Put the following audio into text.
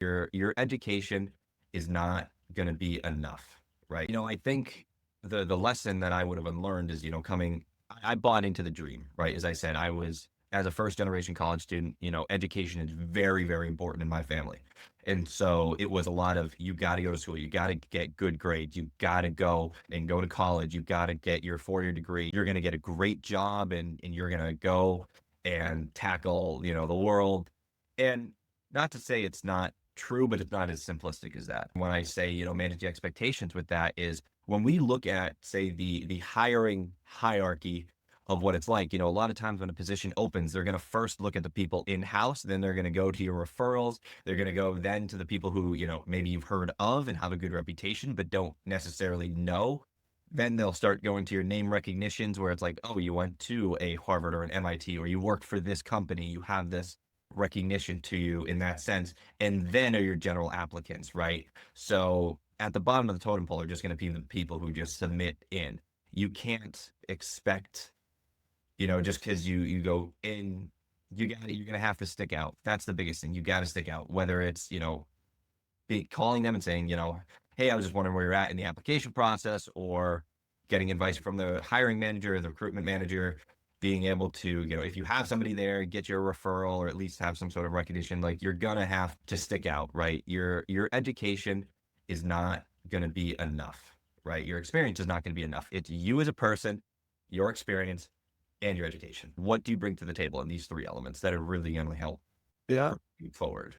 Your education is not going to be enough, right? I think the lesson that I would have learned is, I bought into the dream, right? As I said, I was as a first generation college student, education is very, very important in my family. And so it was a lot of, you got to go to school, you got to get good grades, you got to go to college, you got to get your 4 year degree, you're going to get a great job, and you're going to go and tackle, the world. And not to say it's not true, but it's not as simplistic as that. When I say, manage the expectations with that is when we look at, say, the hiring hierarchy of what it's like, a lot of times when a position opens, they're going to first look at the people in house, then they're going to go to your referrals, they're going to go then to the people who, maybe you've heard of and have a good reputation, but don't necessarily know. Then they'll start going to your name recognitions where it's like, oh, you went to a Harvard or an MIT, or you worked for this company, you have this recognition to you in that sense. And then are your general applicants, right? So at the bottom of the totem pole are just going to be the people who just submit in. You can't expect, just because you go in, you're gonna have to stick out. That's the biggest thing. You got to stick out. Whether it's calling them and saying, hey, I was just wondering where you're at in the application process, or getting advice from the hiring manager, the recruitment manager, being able to, if you have somebody there, get your referral or at least have some sort of recognition. Like, you're gonna have to stick out, right? Your education is not gonna be enough, right? Your experience is not gonna be enough. It's you as a person, your experience, and your education. What do you bring to the table in these three elements that are really gonna help Yeah. you forward?